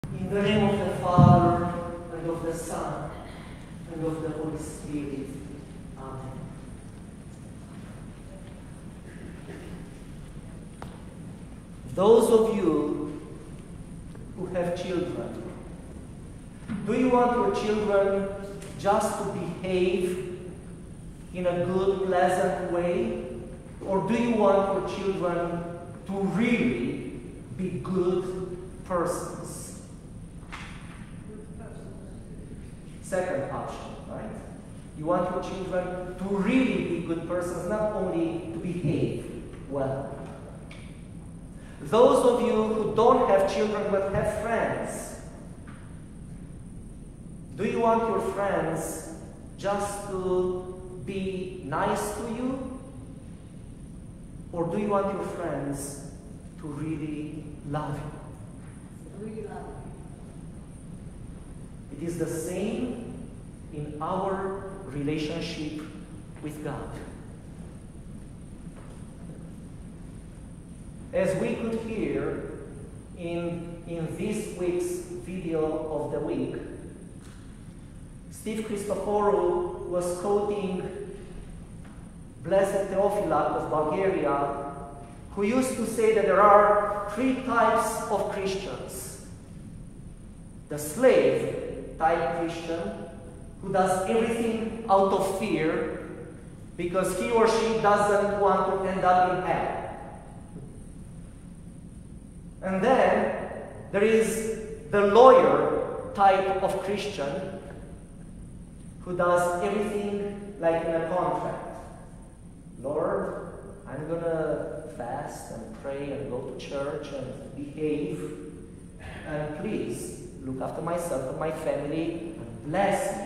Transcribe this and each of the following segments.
In the name of the Father, and of the Son, and of the Holy Spirit. Amen. Those of you who have children, do you want your children just to behave in a good, pleasant way? Or do you want your children to really be good persons? Second option, right? You want your children to really be good persons, not only to behave well. Those of you who don't have children but have friends, do you want your friends just to be nice to you? Or do you want your friends to really love you? Really love It is the same in our relationship with God. As we could hear in this week's video of the week, Steve Christoforou was quoting Blessed Theophilact of Bulgaria, who used to say that there are three types of Christians. The slave type Christian, who does everything out of fear because he or she doesn't want to end up in hell. And then there is the lawyer type of Christian, who does everything like in a contract. Lord, I'm going to fast and pray and go to church and behave. And please, look after myself and my family and bless me.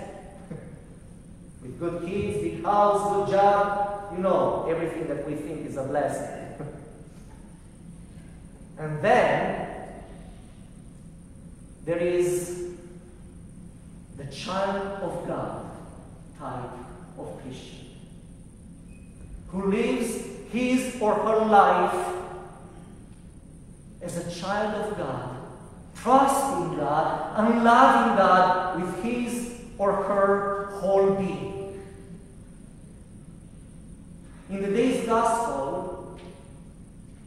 With good kids, big house, good job, you know, everything that we think is a blessing. And then there is the child of God type of Christian, who lives his or her life as a child of God, trusting God and loving God with his or her whole being. In today's gospel,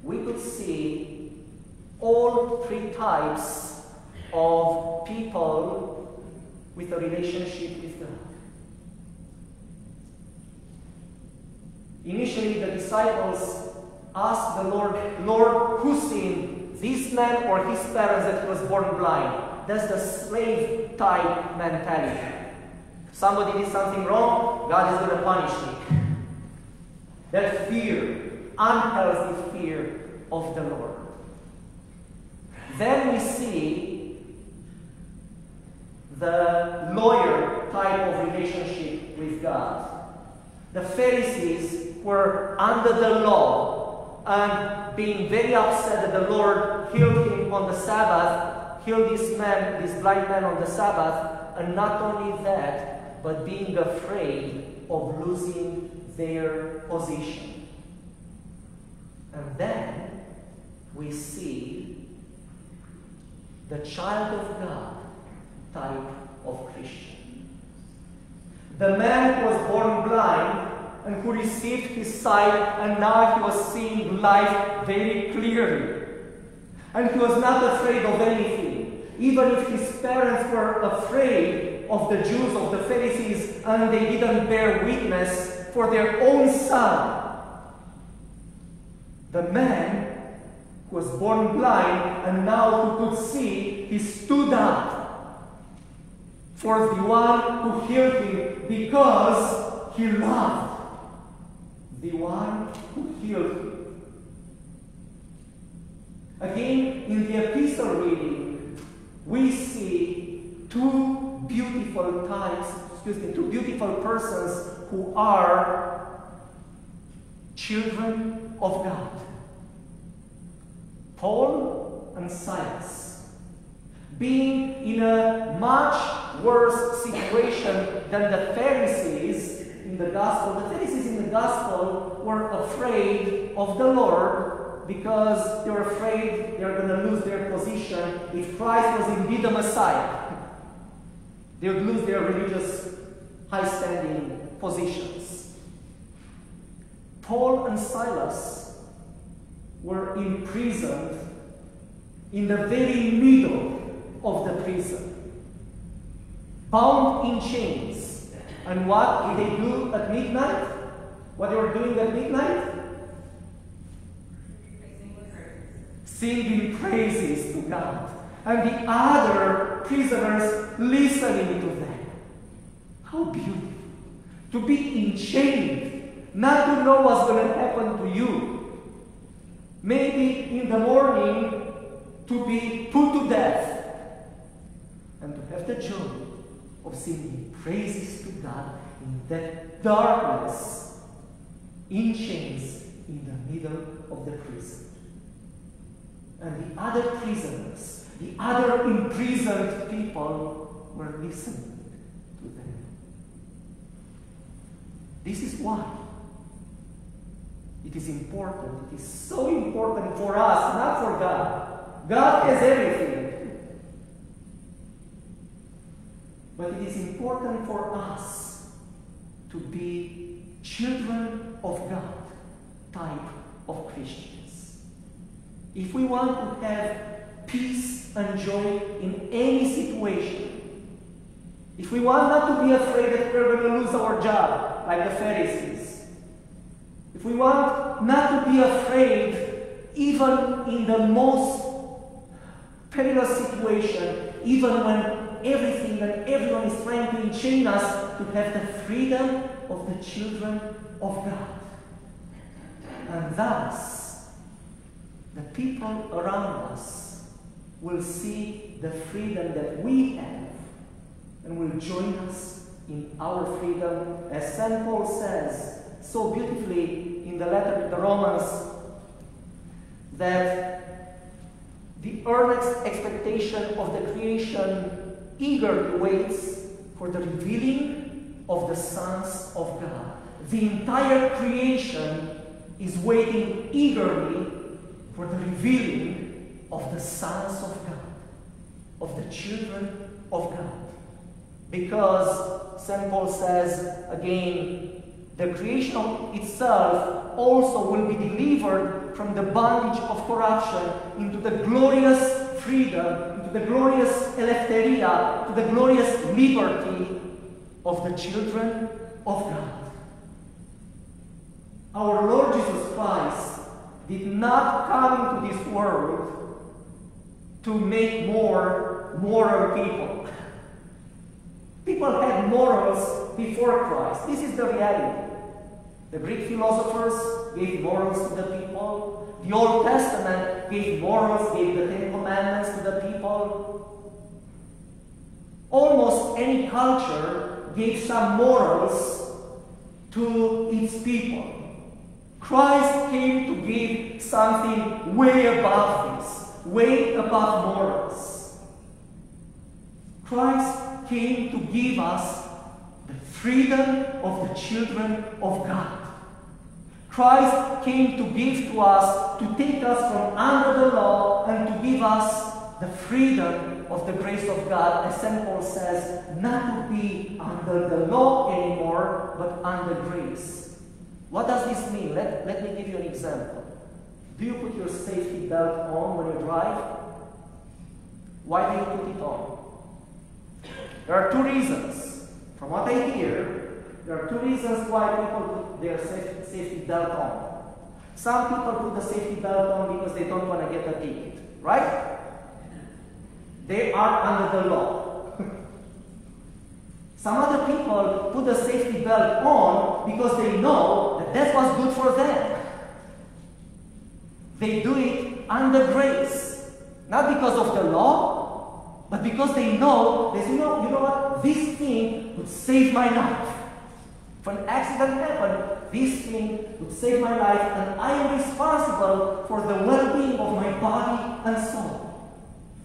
we could see all three types of people with a relationship with God. Initially, the disciples asked the Lord, Lord, who sinned, this man or his parents, that he was born blind? That's the slave type mentality. Somebody did something wrong, God is going to punish me. That fear, unhealthy fear of the Lord. Then we see the lawyer type of relationship with God. The Pharisees were under the law and being very upset that the Lord healed him on the Sabbath, healed this man, this blind man on the Sabbath, and not only that, but being afraid of losing their position. And then we see the child of God type of Christian. The man who was born blind and who received his sight, and now he was seeing life very clearly. And he was not afraid of anything. Even if his parents were afraid of the Jews, of the Pharisees, and they didn't bear witness for their own son. The man who was born blind and now who could see, he stood up for the one who healed him because he loved the one who healed him. Again, in the epistle reading, we see two beautiful persons who are children of God. Paul and Silas, being in a much worse situation than the Pharisees in the gospel. The Pharisees in the gospel were afraid of the Lord because they're afraid they're going to lose their position. If Christ was indeed the Messiah, they would lose their religious high-standing positions. Paul and Silas were imprisoned in the very middle of the prison, bound in chains. And what did they do at midnight? What they were doing at midnight? Singing praises to God. And the other prisoners listening to them. How beautiful. To be enchained, not to know what's going to happen to you. Maybe in the morning to be put to death. And to have the joy of singing praises to God in that darkness, in chains, in the middle of the prison. And the other prisoners, the other imprisoned people were listening to them. This is why it is important. It is so important for us, not for God. God has everything. But it is important for us to be children of God type of Christians. If we want to have peace and joy in any situation, if we want not to be afraid that we're going to lose our job, like the Pharisees, if we want not to be afraid even in the most perilous situation, even when everything and everyone is trying to enchain us, to have the freedom of the children of God. And thus, the people around us will see the freedom that we have and will join us in our freedom, as St. Paul says so beautifully in the letter to the Romans, that the earnest expectation of the creation eagerly waits for the revealing of the sons of God. The entire creation is waiting eagerly for the revealing of the sons of God, of the children of God. Because St. Paul says again, the creation itself also will be delivered from the bondage of corruption into the glorious freedom, into the glorious eleftheria, to the glorious liberty of the children of God. Our Lord Jesus Christ did not come into this world to make more moral people. People had morals before Christ. This is the reality. The Greek philosophers gave morals to the people. The Old Testament gave morals, gave the Ten Commandments to the people. Almost any culture gave some morals to its people. Christ came to give something way above this, way above morals. Christ came to give us the freedom of the children of God. Christ came to give to us, to take us from under the law and to give us the freedom of the grace of God, as St. Paul says, not to be under the law anymore, but under grace. What does this mean? Let me give you an example. Do you put your safety belt on when you drive? Why do you put it on? There are two reasons. From what I hear, there are two reasons why people put their safety belt on. Some people put the safety belt on because they don't want to get a ticket, right? They are under the law. Some other people put the safety belt on because they know that that's what's good for them. They do it under grace. Not because of the law, but because they know that, you know what? This thing would save my life. If an accident happened, this thing would save my life, and I am responsible for the well-being of my body and soul.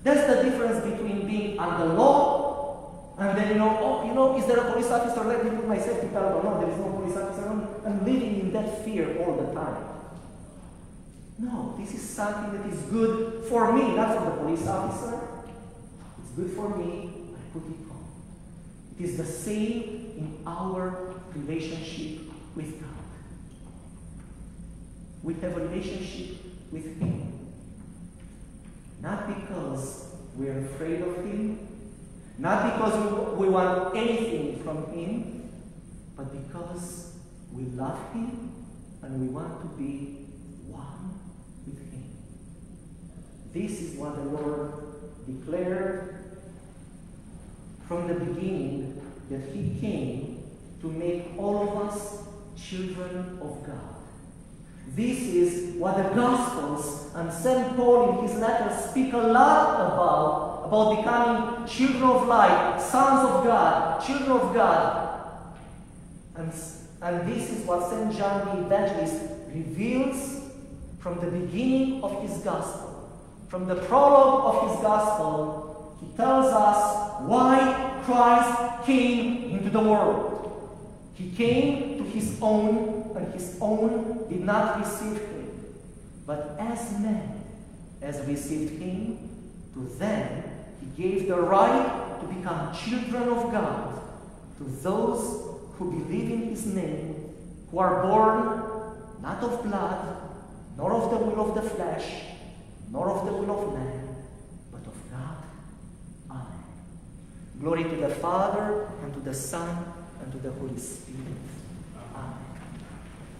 That's the difference between being under law and then, is there a police officer? Let me put my safety belt on. No, there is no police officer. I'm living in that fear all the time. No, this is something that is good for me, not for the police officer. It's good for me, I put it on. It is the same in our relationship with God. We have a relationship with Him. Not because we are afraid of Him, not because we want anything from Him, but because we love Him and we want to be one with Him. This is what the Lord declared from the beginning, that He came to make all of us children of God. This is what the Gospels and St. Paul in his letters speak a lot about becoming children of light, sons of God, children of God. And this is what St. John the Evangelist reveals from the beginning of his Gospel. From the prologue of his Gospel, he tells us why Christ came into the world. He came to his own, and his own did not receive him. But as men, as received him, to them he gave the right to become children of God, to those who believe in his name, who are born not of blood, nor of the will of the flesh, nor of the will of man, but of God. Amen. Glory to the Father, and to the Son, and to the Holy Spirit.